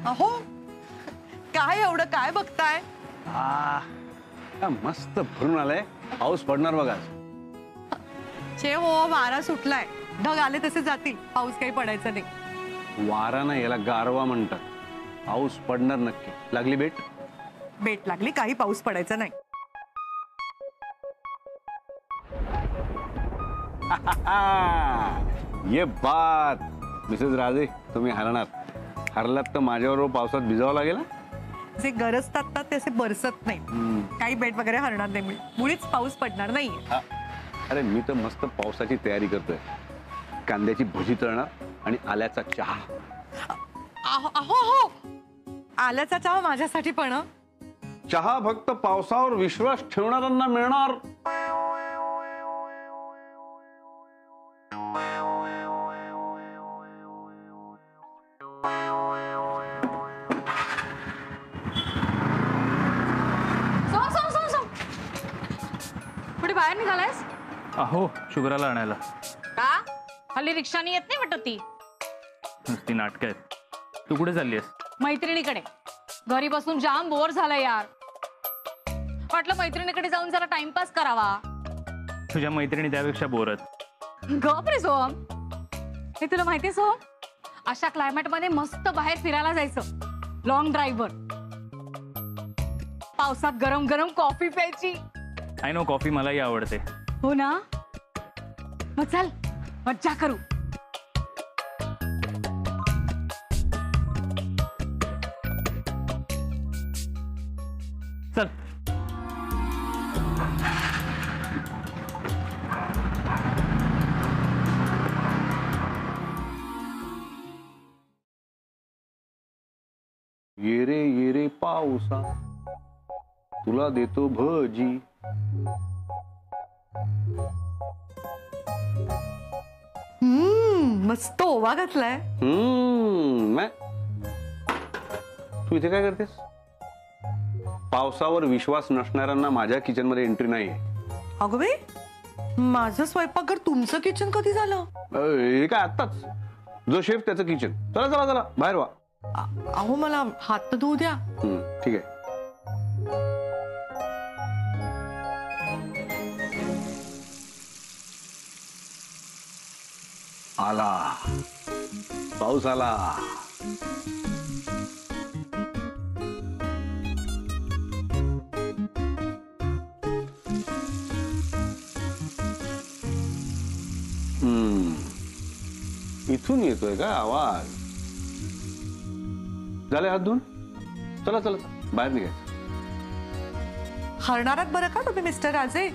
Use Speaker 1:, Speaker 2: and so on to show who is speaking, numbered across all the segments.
Speaker 1: अहो काय एवढं काय बघताय?
Speaker 2: मस्त भरून आलाय, पाऊस पडणार बघा.
Speaker 1: छे हो, वारा सुटलाय, ढग आले तसे जातील, पाऊस काही पडायचा नाही.
Speaker 2: वारा नाही, याला गारवा म्हणतात. पाऊस पडणार नक्की. लागली बेट?
Speaker 1: बेट लागली, काही पाऊस पडायचा नाही.
Speaker 2: ये बात. मिसेस राजे, तुम्ही हरणार. हरलात तर माझ्याबरोबर पावसात भिजावं लागेल.
Speaker 1: जे गरजतात ना ते बरसत नाही. काही बेट वगैरे हरणार नाही, मुळीच पाऊस पडणार नाही.
Speaker 2: अरे मी तर मस्त पावसाची तयारी करतोय. कांद्याची भजी तळणार आणि आल्याचा चहा.
Speaker 1: अहो अहो, आल्याचा चहा माझ्यासाठी पण.
Speaker 2: चहा फक्त पावसावर विश्वास ठेवणाऱ्यांना मिळणार.
Speaker 3: कुठे बाहेर निघालायस?
Speaker 4: अहो शुभ्राला आणायला.
Speaker 3: का? हल्ली रिक्षानी येत नाही वाटत ती.
Speaker 4: नुसती नाटक आहेत. तू कुठे चाललीयस?
Speaker 3: मैत्रिणीकडे. घरी बसून जाम बोर झालाय यार. वाटलं मैत्रिणीकडे जाऊन जरा टाइमपास करावा.
Speaker 4: तुझ्या मैत्रिणी त्यापेक्षा बोरत.
Speaker 3: गप रे सोहम. हे तुला माहिती सोहम, अशा क्लायमेट मध्ये मस्त बाहेर फिरायला जायचं, लॉंग ड्राईव्हवर. पावसात गरम गरम कॉफी प्यायची.
Speaker 4: आय नो, कॉफी मलाही आवडते.
Speaker 3: हो ना, मग चल मज्जा करू.
Speaker 4: चल.
Speaker 2: ये रे पावसा, तुला देतो भजी.
Speaker 1: मस्त ओवा घातलाय.
Speaker 2: तू इथे काय करतेस? पावसावर विश्वास नसणाऱ्यांना माझ्या किचन मध्ये एंट्री नाही.
Speaker 1: अगं बाई, माझं स्वयंपाकघर तुमचं किचन कधी झालं?
Speaker 2: हे काय आत्ताच. जो शेफ त्याचं किचन. चला चला चला बाहेर वा.
Speaker 1: अहो मला हात तर धुऊ द्या.
Speaker 2: ठीक आहे. आला पाऊस आला. इथून येतोय का आवाज? झाले हात धुवून? चला चला बाहेर निघायचं.
Speaker 1: हरणारात बरं का तुम्ही मिस्टर राजे.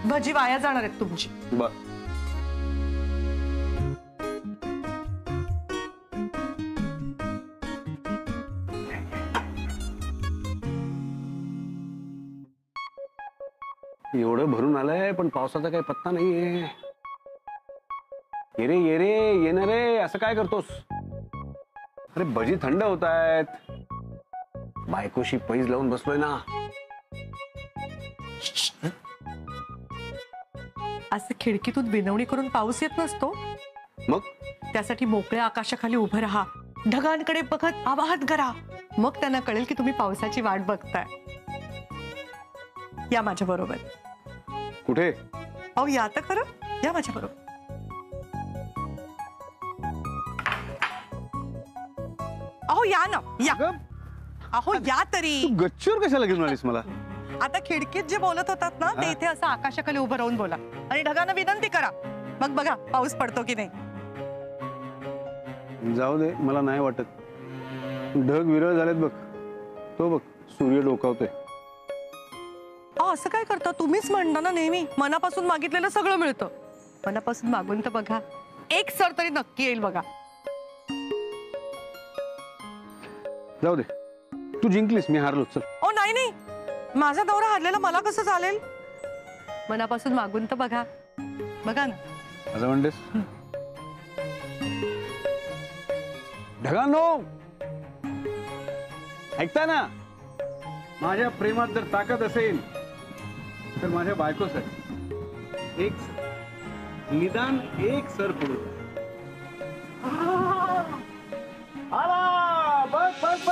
Speaker 1: भजी वाया जाणार आहेत तुमची.
Speaker 2: बर. एवढं भरून आलंय पण पावसाचा काही पत्ता नाहीये. ये रे येणार रे, असं काय करतोस? अरे भजी थंड होत आहेत. बायकोशी पैज लावून बसलोय ना.
Speaker 1: असं खिडकीतून विनवणी करून पाऊस येत नसतो.
Speaker 2: मग
Speaker 1: त्यासाठी मोकळ्या आकाशाखाली उभं राहा, ढगांकडे बघत आवाहन करा. मग त्यांना कळेल की तुम्ही पावसाची वाट बघताय. या माझ्या बरोबर.
Speaker 2: कुठे?
Speaker 1: अहो या तर खरं, या माझ्या बरोबर. अहो या ना, या. अहो या तरी.
Speaker 2: तू गच्चीवर कशाला घेऊन आलीस मला?
Speaker 1: आता खिडकीत जे बोलत होतात ना ते इथे असं आकाशाखाली उभं राहून बोला आणि ढगांना विनंती करा. मग बघा पाऊस पडतो की नाही.
Speaker 2: जाऊ दे, मला नाही वाटत. ढग विरळ झालेत बघ. तो बघ सूर्य डोकावतोय.
Speaker 1: असं काय करता? तुम्हीच म्हणता ना नेहमी मनापासून मागितलेलं सगळं मिळतं. मनापासून मागून तर बघा, एक सर तरी नक्की येईल बघा.
Speaker 2: जाऊ दे, तू जिंकलीस, मी हारलो. चल.
Speaker 1: ओ नाही नाही, माझा दौरा हरलेला मला कसं चालेल? मनापासून मागून तर बघा. बघा ना.
Speaker 2: असं म्हणतेस? ढगांनो ऐकता ना, माझ्या प्रेमात जर ताकद असेल तर माझ्या बायकोसाठी एक निदान एक सर पुढे. आला बस बस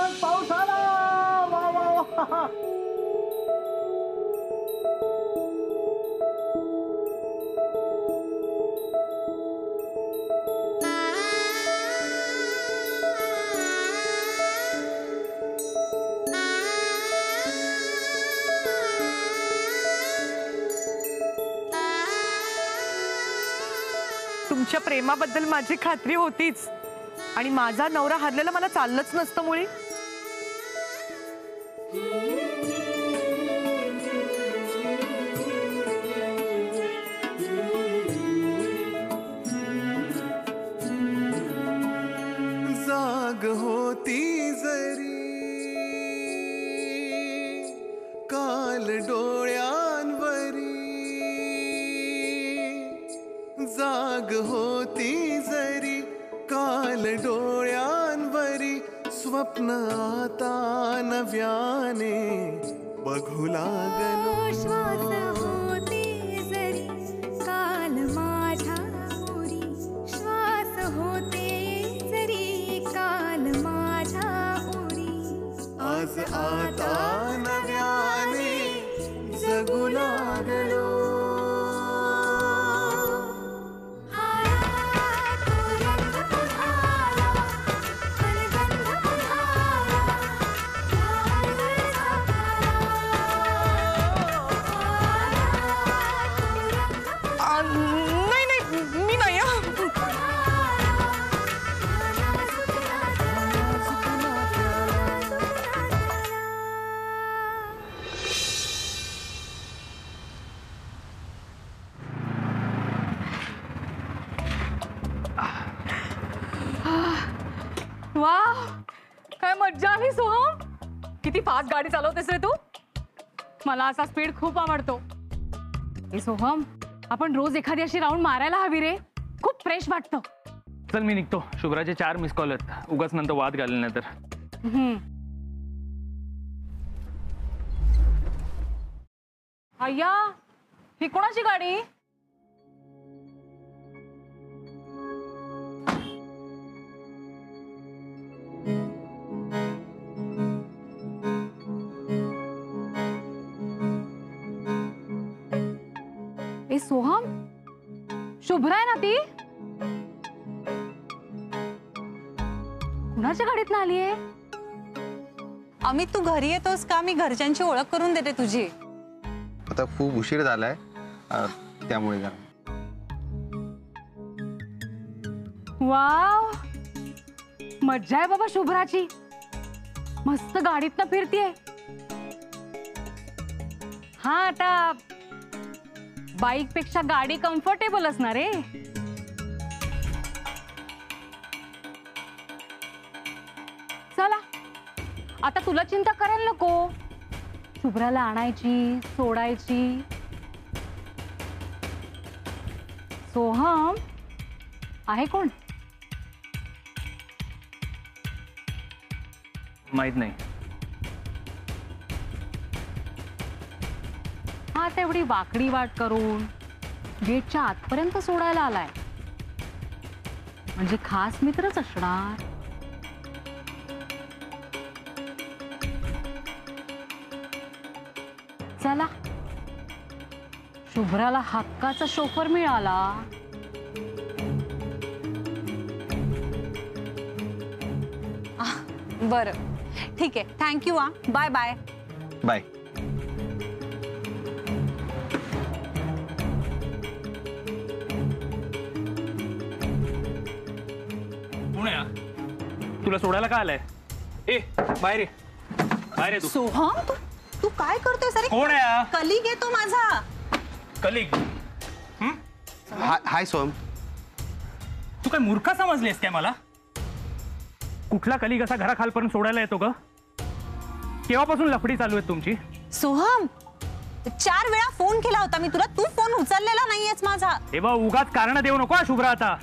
Speaker 1: तुमच्या प्रेमाबद्दल माझी खात्री होतीच आणि माझा नवरा हरलेला मला चाललंच नसतं मुळी.
Speaker 5: जाग होती जरी काल डोळ्यांवरी, जाग होती जरी काल डोळ्यांवरी, स्वप्न आता नव्याने बघू लागलो.
Speaker 6: श्वास होते जरी काल माझ्या उरी, श्वास होते जरी काल माझ्या उरी,
Speaker 5: आज आता नव्याने जगू लागलो.
Speaker 1: नाही नाही मी नाही हं.
Speaker 3: वा, काय मज्जा आली सोहम. किती फास्ट गाडी चालवतेस रे तू. मला असा स्पीड खूप आवडतो. ए सोहम, आपण रोज एखादी अशी राऊंड मारायला हवी रे. खूप फ्रेश वाटतं.
Speaker 4: चल मी निघतो. शुभ्राचे 4 मिस कॉल आहेत. उगाच नंतर वाद घालेल नाही तर.
Speaker 3: अय्या, ही कोणाची गाडी. ए सोहम, शुभ्रा आहे ना ती. कुणाच्या गाडीत आली आहे.
Speaker 7: अमित, तू घरी येतोस का? मी घरच्यांची ओळख करून देते तुझी.
Speaker 8: आता खूप उशीर झालाय त्यामुळे जरा.
Speaker 3: वाव, मज्जा आहे बाबा शुभ्राची. मस्त गाडीतनं फिरतीये. हा, आता बाईक पेक्षा गाडी कम्फर्टेबल असणार आहे. चला, आता तुला चिंता करायला नको. शुभ्राला आणायची, सोडायची. सोहम आहे कोण?
Speaker 4: माहित नाही.
Speaker 3: हा, तेवढी वाकडी वाट करून गेटच्या आतपर्यंत सोडायला आलाय. म्हणजे खास मित्रच असणार. चला, शुभ्राला हक्काचा शोफर मिळाला.
Speaker 7: बरं, ठीक आहे. थँक्यू. Bye bye.
Speaker 8: बाय.
Speaker 4: पुण्या, तुला सोडायला का आलाय? ए, बाहेर ये. बाहेर ये तू.
Speaker 7: सोहम, तू काय करतोय सर?
Speaker 4: कोण आहे?
Speaker 7: कलिग आहे तो माझा.
Speaker 4: कलिग?
Speaker 8: हाय सोहम.
Speaker 4: तू काय मूर्खा समजलीस काय मला? कुठला कलिग असा घराखालपर्यंत सोडायला येतो ग? केव्हापासून लफडी चालू आहे तुमची?
Speaker 7: सोहम, 4 वेळा फोन केला होता मी तुला. तू फोन उचललेला नाहीयेस माझा.
Speaker 4: हे बघ, उगाच कारण देऊ नको हा शुभ्रा. आता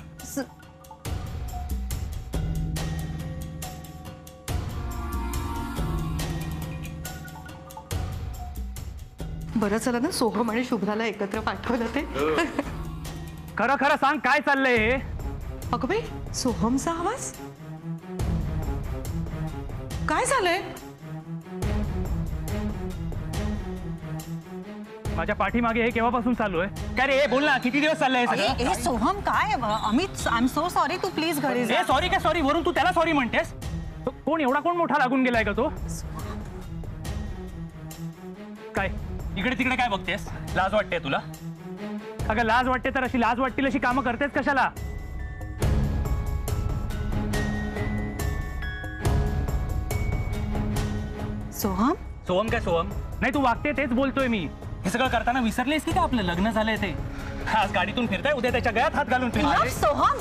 Speaker 1: बरं झालं ना सोहम आणि शुभ्राला एकत्र पाठवलं ते.
Speaker 4: खरं खरं सांग, काय चाललंय हे?
Speaker 1: अगं बाई, सोहमचा आवाज. काय झालंय?
Speaker 4: माझ्या पाठीमागे हे केव्हापासून चालू आहे? काय रे, बोल ना, किती दिवस चाललंय हे सगळं?
Speaker 7: सोहम, काय Amit, I am so sorry. तू प्लीज घरी जा.
Speaker 4: ए, सॉरी काय सॉरी? वरून तू त्याला सॉरी म्हणतेस? कोण एवढा कोण मोठा लागून गेलाय का तो? काय इकडे तिकडे काय बघतेस? लाज वाटते तुला? अगं लाज वाटते तर अशी लाज वाटतील अशी कामं करतेस कशाला?
Speaker 7: सोहम,
Speaker 4: सोहम काय सोहम? नाही, तू वागते तेच बोलतोय मी. हे सगळं करताना विसरलेस की काय आपलं लग्न झालंय ते? आज गाडीतून फिरताय, उद्या त्याच्या गळ्यात हात घालून फिरताय.
Speaker 7: सोहम.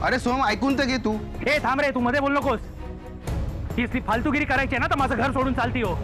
Speaker 8: अरे सोहम, ऐकून तर घे तू.
Speaker 4: ए थांब रे, तू मध्ये बोल नकोस. ही असली फालतूगिरी करायची आहे ना तर माझं घर सोडून चालती हो.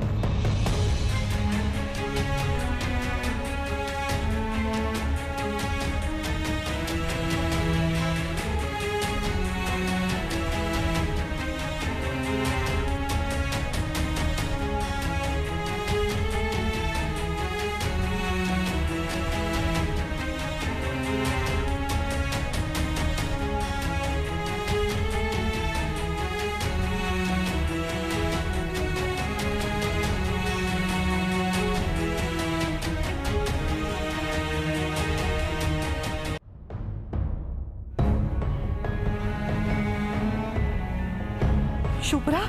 Speaker 1: शुभ्रा,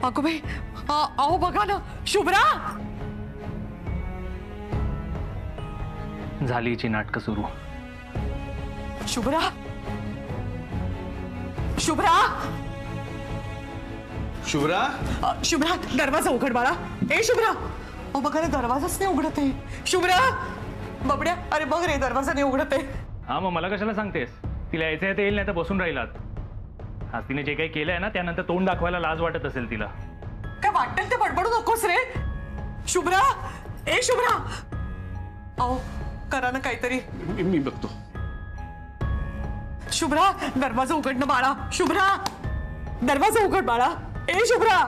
Speaker 1: अगं बाई, अहो बघा ना, शुभ्रा.
Speaker 4: झाली हिची नाटकं सुरू.
Speaker 1: शुभ्रा, शुभ्रा,
Speaker 2: शुभ्रा,
Speaker 1: शुभ्रा, दरवाजा उघड बाळा. ए शुभ्रा, अहो बघा ना, दरवाजाच नाही उघडत आहे. शुभ्रा, बबड्या, अरे बघ रे, दरवाजा नाही उघडत आहे.
Speaker 4: हा, मग मला कशाला सांगतेस? तिला यायचं आहे ते येईल, नाही तर बसून राहिलात. आज तिने जे काही केलंय ना त्यानंतर तोंड दाखवायला लाज वाटत असेल तिला.
Speaker 1: काय वाटेल ते बडबडू नकोस रे. शुभ्रा, ए शुभ्रा, अहो करा ना काहीतरी.
Speaker 2: मी बघतो.
Speaker 1: शुभ्रा, दरवाजा उघड ना बाळा. शुभ्रा, दरवाजा उघड बाळा. ए शुभ्रा.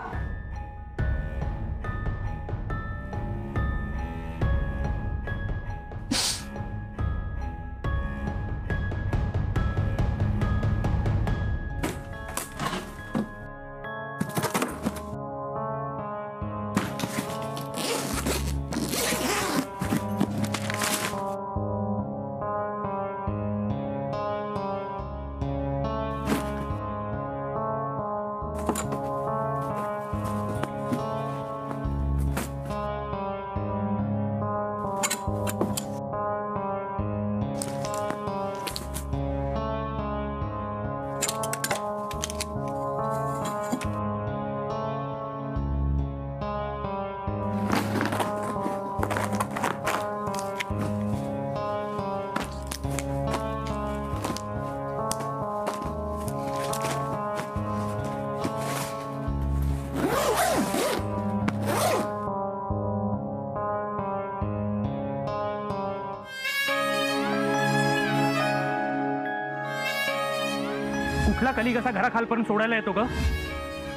Speaker 4: कुठला कली कसा घराखालपर्यंत सोडायला येतो ग?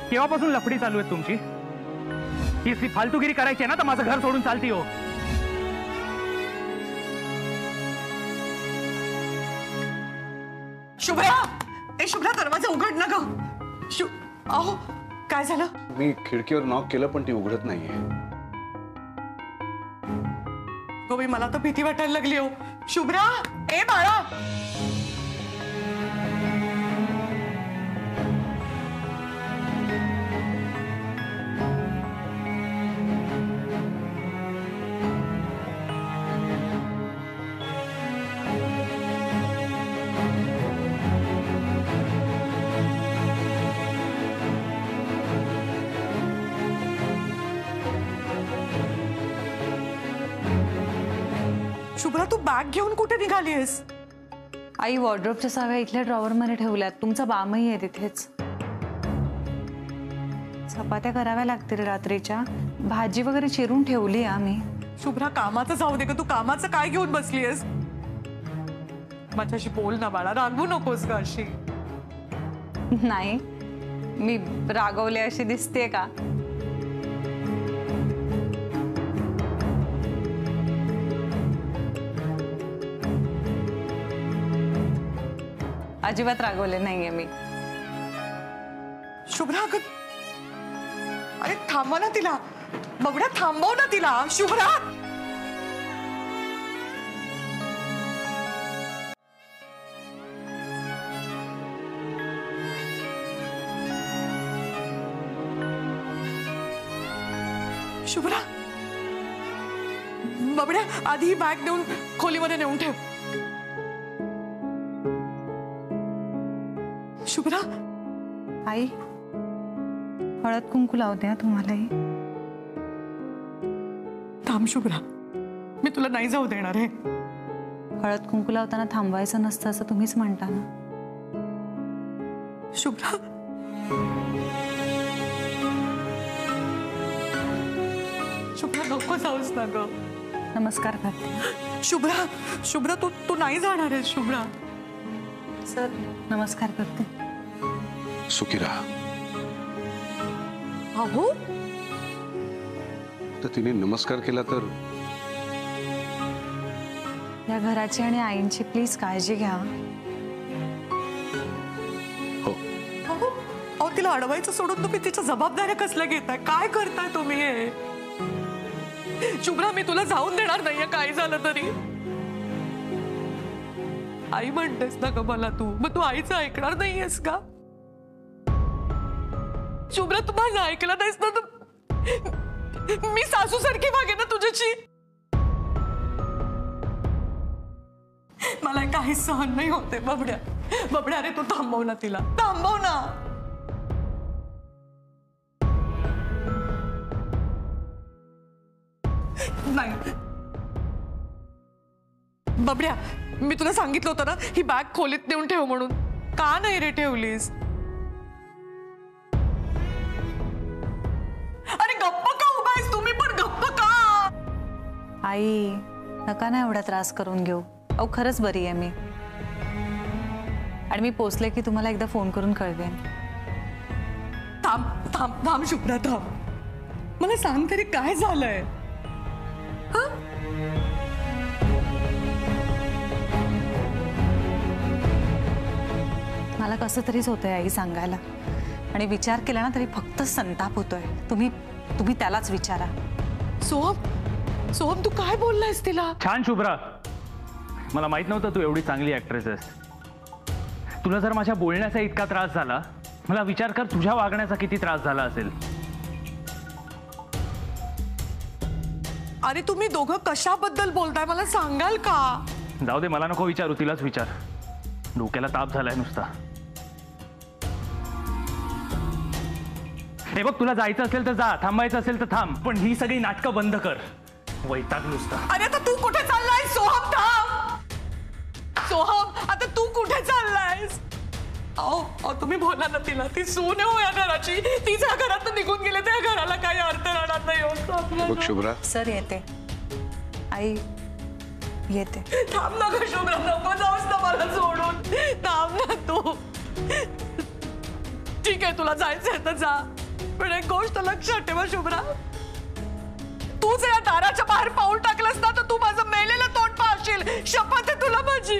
Speaker 4: केव्हापासून लफडी चालू आहे तुमची? ही असली फालतूगिरी करायची आहे ना तर माझं घर सोडून चालती हो.
Speaker 1: शुभ्रा, ए शुभ्रा, दरवाजा उघड ना ग. अहो काय झालं?
Speaker 2: मी खिडकीवर नॉक केलं पण ती उघडत नाहीये.
Speaker 1: गोबी, मला तर भीती वाटायला लागली हो. शुभ्रा, ए बाळा. शुभ्रा, तू बॅग घेऊन कुठे निघालीस?
Speaker 9: आई, वॉर्डरोबच्या साव्या इथल्या ड्रॉवर मध्ये ठेवल्यात. तुमचा बामही आहे तिथेच. चपात्या कराव्या लागतील रात्रीच्या. भाजी वगैरे चिरून ठेवली आम्ही.
Speaker 1: शुभ्रा, कामाचं जाऊ दे ग, तू कामाचं काय घेऊन बसलीयस? माझ्याशी बोल ना बाळा, रागवू नकोस ग अशी.
Speaker 9: नाही, मी रागवले अशी दिसते का? अजिबात रागवले नाहीये मी.
Speaker 1: शुभ्रा, अरे थांबवा ना तिला. बबड्या, थांबव ना तिला. शुभ्रा, शुभ्रा, बबड्या आधी ही बॅग नेऊन खोलीमध्ये नेऊन ठेव. शुभ्रा,
Speaker 9: आई हळद कुंकू लावते हा तुम्हालाही.
Speaker 1: थांब शुभ्रा, मी तुला नाही जाऊ देणार आहे.
Speaker 9: हळद कुंकू लावताना थांबवायचं नसतं असं तुम्हीच म्हणता ना.
Speaker 1: शुभ्रा, शुभ्रा नको जाऊस ना ग.
Speaker 9: नमस्कार करते.
Speaker 1: शुभ्रा, शुभ्रा तू तू नाही जाणार आहे. शुभ्रा,
Speaker 9: सर नमस्कार करते.
Speaker 2: सुखी राहा.
Speaker 1: अहो
Speaker 2: तर तिने नमस्कार केला तर
Speaker 9: या घराची आणि आईंची प्लीज काळजी घ्या.
Speaker 2: हो.
Speaker 1: अहो अहो तिला अडवायचं सोडून तुम्ही तिच्या जबाबदाऱ्या कसल्या घेताय? काय करताय तुम्ही हे? शुभ्रा, मी तुला जाऊन देणार नाहीये काही झालं तरी. आई म्हणतेस ना ग मला तू, मग तू आईचं ऐकणार नाहीयेस का? शुभ्रा, तू माझं ऐकलं नाहीस ना तर मी सासू सारखी वागे ना तुझ्याशी. मला काही सहन नाही होते. बबड्या, बबड्या, अरे तू थांबव ना तिला, थांबव ना. नाही बबड्या, मी तुला सांगितलं होतं ना ही बॅग खोलीत नेऊन ठेव म्हणून. का नाही रे ठेवलीस? अरे गप्प का उभा आहेस? तुम्ही पण गप्प का?
Speaker 9: आई नका ना एवढा त्रास करून घेऊ. अहो खरंच बरी आहे मी. आणि मी पोचले की तुम्हाला एकदा फोन करून कळवेन.
Speaker 1: थांब थांब थांब शुभ्रा, थांब. मला सांग तरी काय झालंय?
Speaker 9: मला कसं तरीच होतंय आई सांगायला. आणि विचार केला ना तरी फक्त संताप होतोय. तुम्ही तुम्ही त्यालाच विचारा.
Speaker 1: सोहम, सोहम तू काय बोललायस तिला?
Speaker 4: छान शुभ्रा, मला माहित नव्हतं तू एवढी चांगली ऍक्ट्रेस आहेस. तुला जर माझ्या बोलण्याचा इतका त्रास झाला, मला विचार कर तुझ्या वागण्याचा किती त्रास झाला असेल.
Speaker 1: अरे तुम्ही दोघं कशाबद्दल बोलताय मला सांगाल का?
Speaker 4: जाऊ दे, मला नको विचारू, तिलाच विचार. डोक्याला ताप झालाय नुसता. हे बघ, तुला जायचं असेल तर जा, थांबायचं असेल तर थांब, पण ही सगळी नाटकं बंद कर. वैताग नुसता.
Speaker 1: अरे आता तू कुठे चाललाय? सोहम थांब. सोहम, आता तू कुठे चाललायस? अहो तुम्ही बोला ना तिला, ती सून आहे हो या घराची. ती ज्या घरात निघून गेले त्या घराला काही अर्थ राहणार नाही हो.
Speaker 2: बघ शुभ्रा,
Speaker 9: सर येते. आई येते.
Speaker 1: थांब ना ग शुभ्रा, नको जाऊस ना मला सोडून. थांब ना तू. ठीक आहे तुला जायचंय तर जा, पण एक गोष्ट लक्षात ठेवा शुभ्रा, तू जर या दाराच्या बाहेर पाऊल टाकलंस ना तर तू माझं मेलेलं तोंड पाहशील. शपथ आहे तुला माझी.